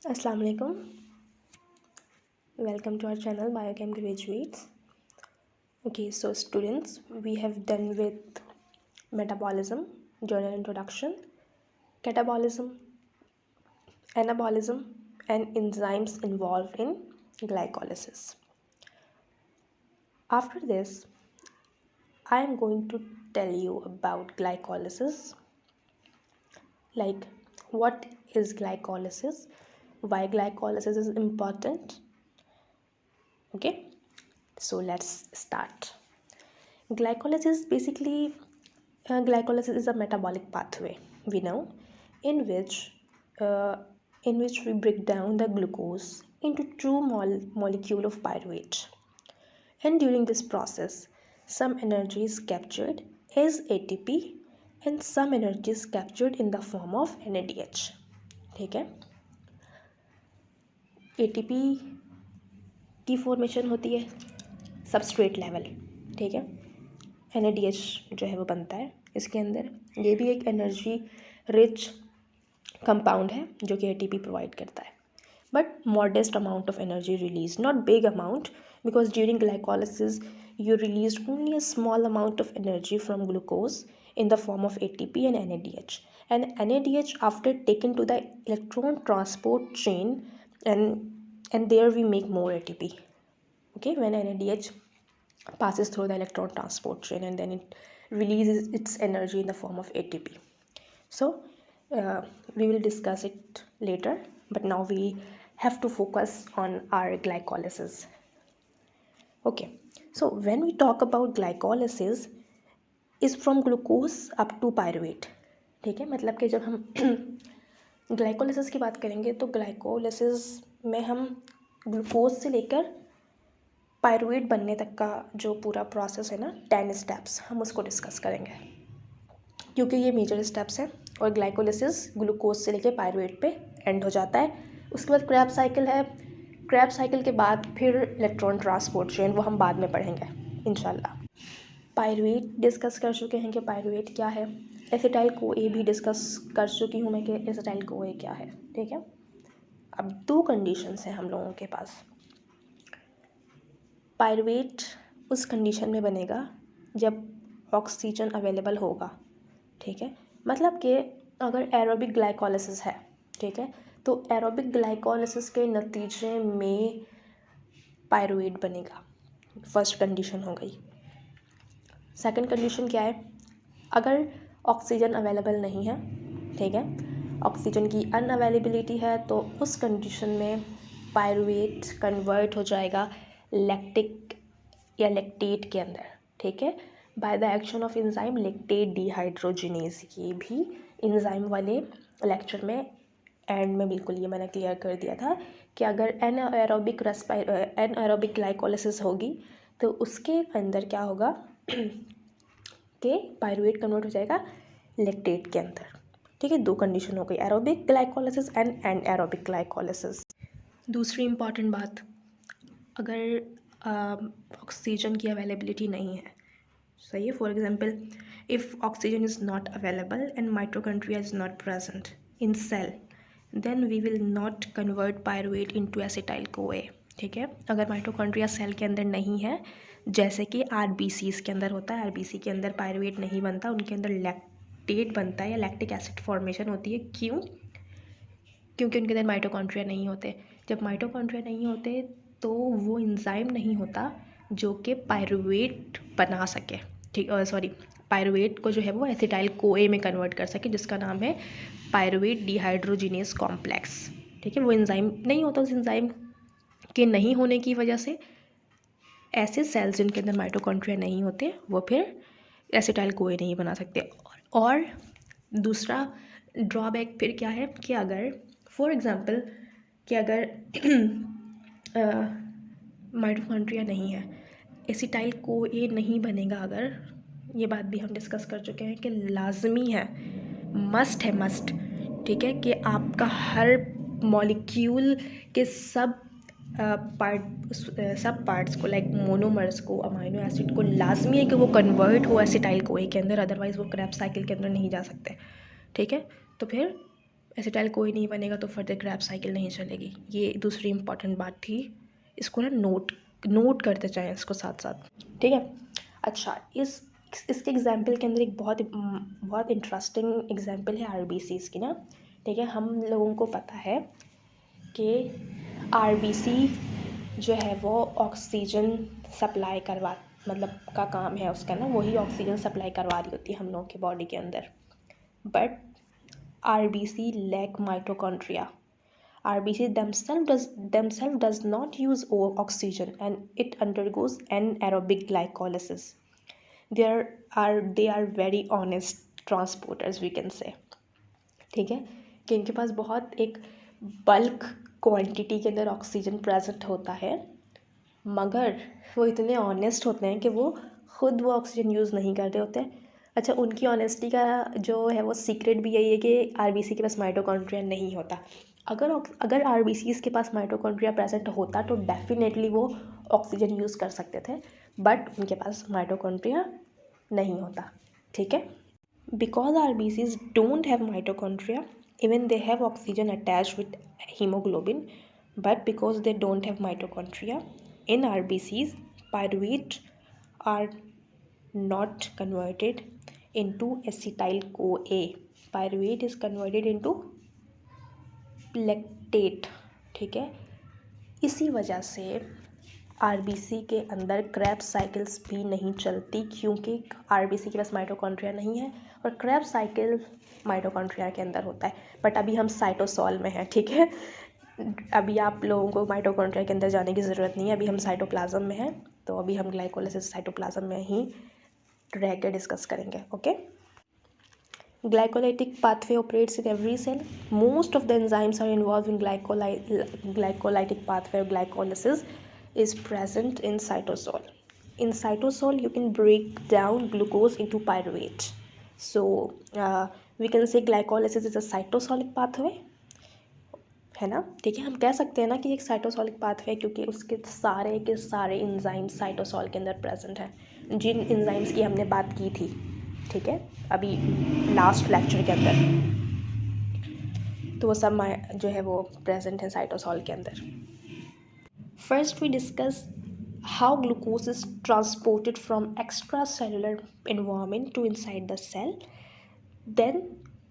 Assalamu alaikum. Welcome to our channel Biochem Graduates. Okay, so students, we have done with metabolism, general introduction, catabolism, anabolism, and enzymes involved in glycolysis. After this, I am going to tell you about glycolysis, like what is glycolysis, why glycolysis is important. Okay, so let's start. Glycolysis basically, glycolysis is a metabolic pathway, we know, in which uh, we break down the glucose into two molecule of pyruvate. And during this process, some energy is captured as ATP and some energy is captured in the form of NADH. ठीक है, ATP की formation होती है substrate level, ठीक है, NADH जो है वो बनता है इसके अंदर। ये भी एक एनर्जी रिच कंपाउंड है जो कि ATP प्रोवाइड करता है, but modest amount of energy release, not big amount, because during glycolysis you released only a small amount of energy from glucose in the form of ATP and NADH. And NADH, after taken to the electron transport chain, and there we make more ATP. Okay, when NADH passes through the electron transport chain and then it releases its energy in the form of ATP. So we will discuss it later, but now we have to focus on our glycolysis. Okay, so when we talk about glycolysis is from glucose up to pyruvate. ठीक है, मतलब कि जब हम glycolysis की बात करेंगे तो ग्लाइकोलिसिस में हम ग्लूकोज से लेकर पायरुवेट बनने तक का जो पूरा प्रोसेस है ना, 10 स्टेप्स, हम उसको डिस्कस करेंगे क्योंकि ये मेजर स्टेप्स हैं। और ग्लाइकोलिसिस ग्लूकोज से लेकर पायरुवेट पे एंड हो जाता है। उसके बाद क्रैब साइकिल है, क्रैब साइकिल के बाद फिर इलेक्ट्रॉन ट्रांसपोर्ट चेन, वो हम बाद में पढ़ेंगे इंशाल्लाह। पायरुवेट डिस्कस कर चुके हैं कि पायरुवेट क्या है। एसिटाइल CoA भी डिस्कस कर चुकी हूँ मैं कि एसिटाइल CoA क्या है। ठीक है, अब दो कंडीशंस हैं हम लोगों के पास। पायरुवेट उस कंडीशन में बनेगा जब ऑक्सीजन अवेलेबल होगा। ठीक है, मतलब कि अगर एरोबिक ग्लाइकोलिसिस है, ठीक है, तो एरोबिक ग्लाइकोलिसिस के नतीजे में पायरुवेट बनेगा। फर्स्ट कंडीशन हो गई। सेकंड कंडीशन क्या है, अगर ऑक्सीजन अवेलेबल नहीं है, ठीक है, ऑक्सीजन की अनअवेलेबिलिटी है, तो उस कंडीशन में पायरुवेट कन्वर्ट हो जाएगा लैक्टिक या लैक्टेट के अंदर। ठीक है, by the action of enzyme lactate dehydrogenase. ये भी एंजाइम वाले लेक्चर में एंड में बिल्कुल ये मैंने क्लियर कर दिया था कि अगर एनएरोबिक ग्लाइकोलिसिस होगी तो उसके अंदर क्या होगा कि पायरुवेट कन्वर्ट हो जाएगा लैक्टेट के अंदर। ठीक है, दो कंडीशन हो गई, aerobic glycolysis and anaerobic glycolysis. दूसरी इम्पॉर्टेंट बात, अगर ऑक्सीजन की अवेलेबिलिटी नहीं है, सही है, for example if oxygen is not available and mitochondria is not present in cell, then we will not convert pyruvate into acetyl CoA। ठीक है, अगर माइटोकॉन्ड्रिया सेल के अंदर नहीं है, जैसे कि RBCs के अंदर होता है, RBC के अंदर पायरुवेट नहीं बनता, उनके अंदर लैक्टेट बनता है या लैक्टिक एसिड फॉर्मेशन होती है। क्यों? क्योंकि उनके अंदर माइटोकॉन्ड्रिया नहीं होते। जब माइटोकॉन्ड्रिया नहीं होते तो वो एंजाइम नहीं होता जो कि पायरुवेट बना सके। ठीक, सॉरी, पायरुवेट को जो है वो एसिटाइल CoA में कन्वर्ट कर सके, जिसका नाम है पायरुवेट डिहाइड्रोजिनेज कॉम्प्लेक्स। ठीक है, वो एंजाइम नहीं होता। उस एंजाइम के नहीं होने की वजह से ऐसे सेल्स जिनके अंदर माइटोकॉन्ड्रिया नहीं होते वो फिर एसिटाइल CoA नहीं बना सकते। और दूसरा ड्रॉबैक फिर क्या है कि अगर फॉर एग्ज़ाम्पल कि अगर माइटोकॉन्ड्रिया नहीं है, एसिटाइल CoA नहीं बनेगा, अगर, ये बात भी हम डिस्कस कर चुके हैं कि लाजमी है, मस्ट है, मस्ट, ठीक है, कि आपका हर मॉलिक्यूल के सब पार्ट्स को, लाइक मोनोमर्स को, अमाइनो एसिड को, लाजमी है कि वो कन्वर्ट हो एसिटाइल CoA के अंदर, अदरवाइज़ वो क्रैब साइकिल के अंदर नहीं जा सकते। ठीक है, तो फिर एसिटाइल कोई नहीं बनेगा तो फर्दर क्रैब साइकिल नहीं चलेगी। ये दूसरी इंपॉर्टेंट बात थी, इसको ना नोट करते जाएं इसको साथ साथ, ठीक है। अच्छा, इसके एग्जाम्पल के अंदर एक बहुत इंटरेस्टिंग एग्जाम्पल है आरबीसीज़ की ना, ठीक है। हम लोगों को पता है कि आरबीसी जो है वो ऑक्सीजन सप्लाई मतलब का काम है उसका ना, वही ऑक्सीजन सप्लाई करवा रही होती है हम लोगों के बॉडी के अंदर। But RBC lack mitochondria. RBC themselves does not use oxygen and it undergoes anaerobic glycolysis. They are very honest transporters we can say, ठीक है, कि इनके पास बहुत एक बल्क क्वांटिटी के अंदर ऑक्सीजन प्रेजेंट होता है, मगर वो इतने ऑनेस्ट होते हैं कि वो खुद वो ऑक्सीजन यूज़ नहीं कर रहे होते हैं। अच्छा, उनकी ऑनेस्टी का जो है वो सीक्रेट भी यही है कि आरबीसी के पास माइटोकॉन्ड्रिया नहीं होता। अगर आरबीसीज़ के पास माइटोकॉन्ड्रिया प्रेजेंट होता तो डेफिनेटली वो ऑक्सीजन यूज़ कर सकते थे, बट उनके पास माइटोकॉन्ड्रिया नहीं होता, ठीक है। Because RBCs don't have mitochondria, even they have oxygen attached with haemoglobin, but because they don't have mitochondria in RBCs, pyruvate are not converted into acetyl CoA. Pyruvate is converted into lactate, ठीक है। इसी वजह से RBC के अंदर crab cycles भी नहीं चलती, क्योंकि आरबीसी के पास माइटोकॉन्ड्रिया नहीं है और क्रैब साइकिल माइटोकॉन्ड्रिया के अंदर होता है। बट अभी हम साइटोसॉल में हैं, ठीक है। अभी आप लोगों को माइटोकॉन्ड्रिया के अंदर जाने की ज़रूरत नहीं है, अभी हम साइटोप्लाज्म में हैं, तो अभी हम ग्लाइकोलाइसिस साइटोप्लाज्म में ही रह के डिस्कस करेंगे, okay. Glycolytic pathway operates in every cell. Most of the enzymes are involved in glycolytic pathway. Glycolysis is present in cytosol. In cytosol, you can break down glucose into pyruvate. So we can say glycolysis is a cytosolic pathway, है ना, ठीक है। हम कह सकते हैं ना कि एक साइटोसॉलिक पाथवे, क्योंकि उसके सारे के सारे इंजाइम्स साइटोसॉल के अंदर प्रेजेंट हैं, जिन इंजाइम्स की हमने बात की थी, ठीक है, अभी लास्ट लेक्चर के अंदर, तो वो सब जो है वो प्रेजेंट है साइटोसॉल के अंदर। First we discuss how glucose is transported from extra cellular environment to inside the cell, then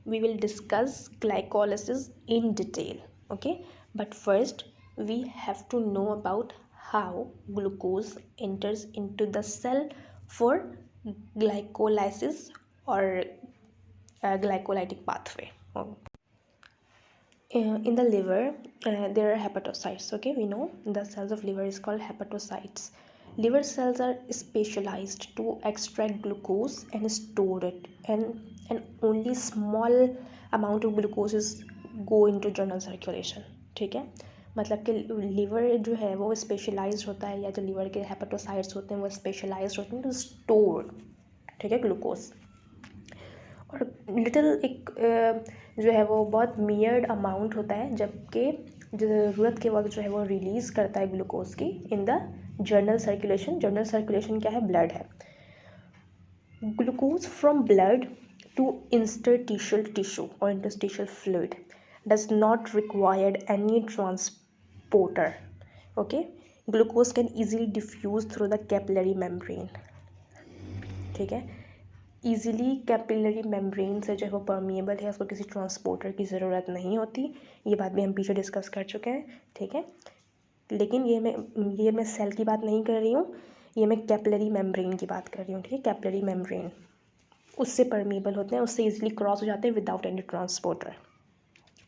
we will discuss glycolysis in detail, okay, but first we have to know about how glucose enters into the cell for glycolysis or glycolytic pathway. In the liver there are hepatocytes, okay, we know the cells of liver is called hepatocytes. Liver cells are specialized to extract glucose and store it, and only small amount of glucose is go into general circulation, ठीक है। मतलब कि liver जो है वो specialised होता है, या जो लीवर के हेपेटोसाइट्स होते हैं वो स्पेशलाइज्ड होते हैं टू स्टोर, ठीक है, ग्लूकोज। और लिटिल एक जो है वो बहुत मियर्ड अमाउंट होता है, जबकि ज़रूरत के वक्त जो है वो रिलीज़ करता है ग्लूकोज की in the general circulation. General circulation क्या है? ब्लड है। Glucose from blood to interstitial tissue और interstitial fluid does not required any transporter, okay. Glucose can easily diffuse through the capillary membrane, ठीक है। Easily capillary membrane से जो है वो परमिएबल है, उसको किसी ट्रांसपोर्टर की ज़रूरत नहीं होती। ये बात भी हम पीछे डिस्कस कर चुके हैं, ठीक है। लेकिन ये मैं सेल की बात नहीं कर रही हूँ, ये मैं कैपिलरी मेम्ब्रेन की बात कर रही हूँ, ठीक है। कैपिलरी मेम्ब्रेन उससे परमिएबल होते हैं, उससे ईजिली क्रॉस हो जाते हैं विदाउट एनी ट्रांसपोर्टर,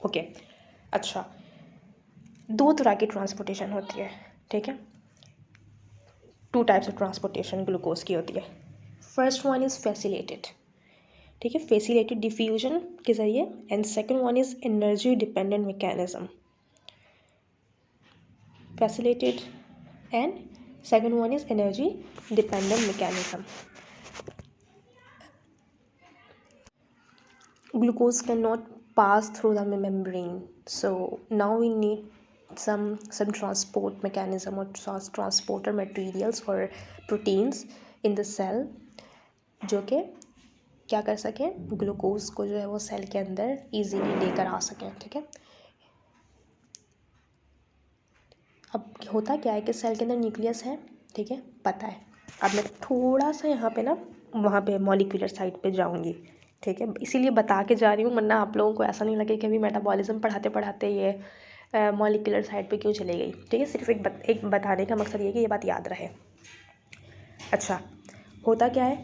ओके। अच्छा, दो तरह की ट्रांसपोर्टेशन होती है, ठीक है। Two types of transportation glucose की होती है। फर्स्ट वन इज़ फैसिलिटेड, ठीक है, फैसिलिटेड डिफ्यूजन के ज़रिए, and second one is energy dependent mechanism. Facilitated and second one is energy dependent mechanism. Glucose cannot pass through the membrane, so now we need some transport mechanism or transporter materials or proteins in the cell, जो कि क्या कर सकें, glucose को जो है वो cell के अंदर इजीली लेकर आ सकें। ठीक है, अब होता क्या है कि सेल के अंदर न्यूक्लियस है, ठीक है, पता है। अब मैं थोड़ा सा यहाँ पे ना वहाँ पे मॉलिक्यूलर साइड पे जाऊँगी, ठीक है, इसीलिए बता के जा रही हूँ, वरना आप लोगों को ऐसा नहीं लगे कि अभी मेटाबॉलिज्म पढ़ाते पढ़ाते ये मॉलिक्यूलर साइड पे क्यों चली गई। ठीक है, सिर्फ एक बताने का मकसद ये कि ये बात याद रहे। अच्छा, होता क्या है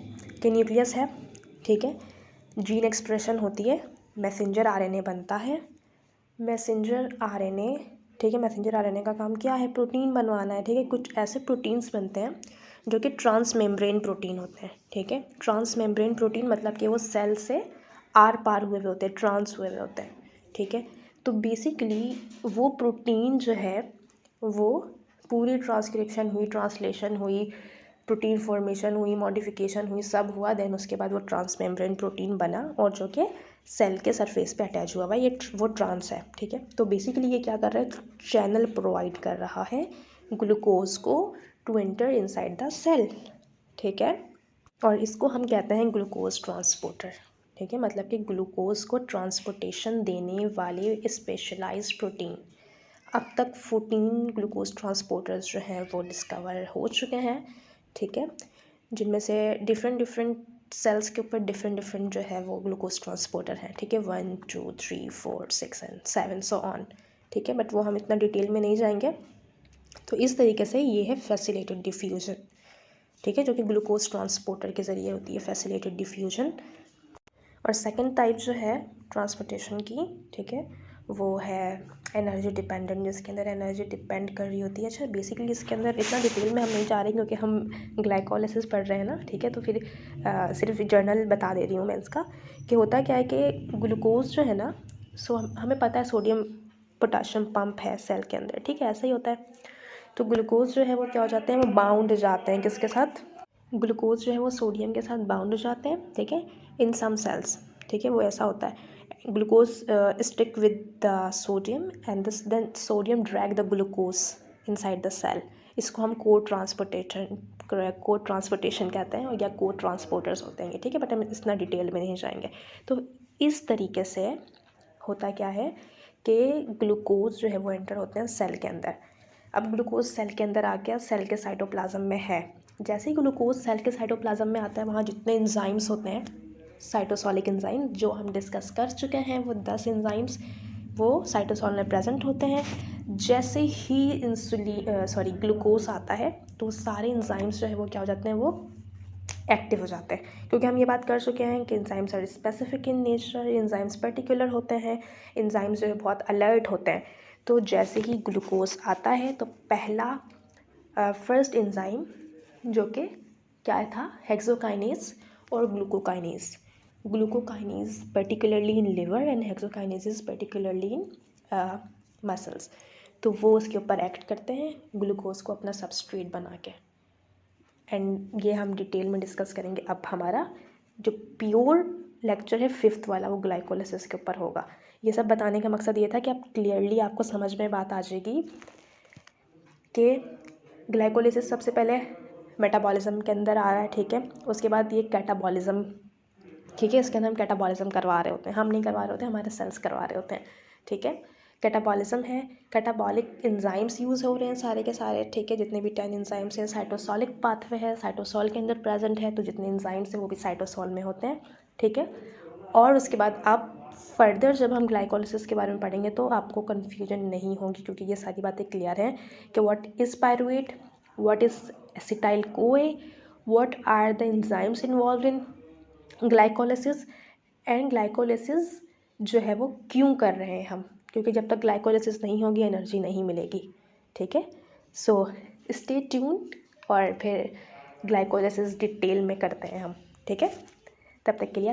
कि न्यूक्लियस है, ठीक है, जीन एक्सप्रेशन होती है, मैसेंजर आरएनए बनता है, मैसेंजर आरएनए, ठीक है, मैसेंजर आरएनए का काम क्या है, प्रोटीन बनवाना है। ठीक है, कुछ ऐसे प्रोटीन्स बनते हैं जो कि ट्रांस मेम्ब्रेन प्रोटीन होते हैं। ठीक है, ट्रांस मेम्ब्रेन प्रोटीन मतलब कि वो सेल से आर पार हुए हुए होते हैं, ट्रांस हुए हुए होते हैं। ठीक है, तो बेसिकली वो प्रोटीन जो है वो पूरी ट्रांसक्रिप्शन हुई, ट्रांसलेशन हुई, प्रोटीन फॉर्मेशन हुई, मॉडिफिकेशन हुई, सब हुआ, देन उसके बाद वो ट्रांस मेम्ब्रेन प्रोटीन बना और जो कि सेल के सरफेस पे अटैच हुआ हुआ, ये वो ट्रांस है। ठीक है, तो बेसिकली ये क्या कर रहा है, चैनल प्रोवाइड कर रहा है ग्लूकोज को to enter inside the cell. ठीक है, और इसको हम कहते हैं ग्लूकोज ट्रांसपोर्टर। ठीक है, मतलब कि ग्लूकोज को ट्रांसपोर्टेशन देने वाले स्पेशलाइज्ड प्रोटीन। अब तक 14 ग्लूकोज ट्रांसपोर्टर्स जो हैं वो डिस्कवर हो चुके हैं। ठीक है, जिनमें से डिफरेंट सेल्स के ऊपर डिफरेंट जो है वो ग्लूकोज ट्रांसपोर्टर हैं। ठीक है, 1 2 3 4 6 एंड 7 सो ऑन। ठीक है, बट वो हम इतना डिटेल में नहीं जाएंगे। तो इस तरीके से ये है फैसिलिटेड डिफ्यूजन। ठीक है, जो कि ग्लूकोज ट्रांसपोर्टर के ज़रिए होती है, फैसिलिटेड डिफ्यूजन। और सेकंड टाइप जो है ट्रांसपोर्टेशन की, ठीक है, वो है एनर्जी डिपेंडेंट, जिसके अंदर एनर्जी डिपेंड कर रही होती है। अच्छा, बेसिकली इसके अंदर इतना डिटेल में हम नहीं जा रहे क्योंकि हम ग्लाइकोलिसिस पढ़ रहे हैं ना। ठीक है, तो फिर सिर्फ जर्नल बता दे रही हूँ मैं इसका कि होता क्या है कि ग्लूकोज जो है ना, सो हमें पता है सोडियम पोटाशियम पंप है सेल के अंदर। ठीक है, ऐसा ही होता है। तो ग्लूकोज जो है वो क्या हो जाते हैं, वो बाउंड जाते हैं किसके साथ, ग्लूकोज जो है वो सोडियम के साथ बाउंड हो जाते हैं। ठीक है, इन सम सेल्स। ठीक है, वो ऐसा होता है, glucose stick with the sodium and then sodium drag the glucose inside the cell. इसको हम को ट्रांसपोर्टेशन कहते हैं, या को ट्रांसपोर्टर्स होते हैं। ठीक है, बट हम इतना डिटेल में नहीं जाएंगे। तो इस तरीके से होता क्या है कि ग्लूकोज जो है वो एंटर होते हैं सेल के अंदर। अब ग्लूकोज सेल के अंदर आ गया, सेल के साइटोप्लाज्म में है। जैसे ही ग्लूकोज सेल के साइटोप्लाज्म में आता है, वहाँ जितने एंजाइम्स होते हैं, साइटोसॉलिक एंजाइम जो हम डिस्कस कर चुके हैं, वो 10 एंजाइम्स वो साइटोसॉल में प्रेजेंट होते हैं। जैसे ही ग्लूकोज आता है तो सारे एंजाइम्स जो है वो क्या हो जाते हैं, वो एक्टिव हो जाते हैं। क्योंकि हम ये बात कर चुके हैं कि enzymes are specific in nature, enzymes particular होते हैं, एंजाइम्स जो है बहुत अलर्ट होते हैं। तो जैसे ही ग्लूकोज आता है तो पहला फर्स्ट एंजाइम जो कि क्या था, हेक्सोकाइनेज और glucokinase. Glucokinase particularly in liver and hexokinase is particularly in muscles. तो वो उसके ऊपर एक्ट करते हैं ग्लूकोज को अपना सबस्ट्रेट बना के। एंड ये हम डिटेल में डिस्कस करेंगे। अब हमारा जो प्योर लेक्चर है 5th वाला, वो ग्लाइकोलिसिस के ऊपर होगा। ये सब बताने का मकसद ये था कि आप क्लियरली आपको समझ में बात आ जाएगी कि ग्लाइकोलिसिस सबसे पहले मेटाबॉलिज्म के अंदर आ रहा है। ठीक है, उसके बाद ये कैटाबॉलिज्म, ठीक है, इसके अंदर हम कैटाबॉलिज्म करवा रहे होते हैं, हम नहीं करवा रहे होते, हमारे सेल्स करवा रहे होते हैं। ठीक है, कैटाबॉलिज्म है, कैटाबॉलिक एंजाइम्स यूज़ हो रहे हैं सारे के सारे। ठीक है, जितने भी 10 एंजाइम्स हैं, साइटोसॉलिक पाथवे है, साइटोसॉल के अंदर प्रेजेंट है, तो जितने एंजाइम्स हैं वो भी साइटोसॉल में होते हैं। ठीक है, और उसके बाद आप फर्दर जब हम ग्लाइकोलिसिस के बारे में पढ़ेंगे तो आपको कन्फ्यूजन नहीं होगी, क्योंकि ये सारी बातें क्लियर हैं कि what is pyruvate, what is acetyl CoA, what are the enzymes involve in glycolysis, and glycolysis जो है वो क्यों कर रहे हैं हम, क्योंकि जब तक ग्लाइकोलिसिस नहीं होगी एनर्जी नहीं मिलेगी। ठीक है, सो स्टे ट्यून्ड, और फिर ग्लाइकोलिसिस डिटेल में करते हैं हम। ठीक है, तब तक के लिए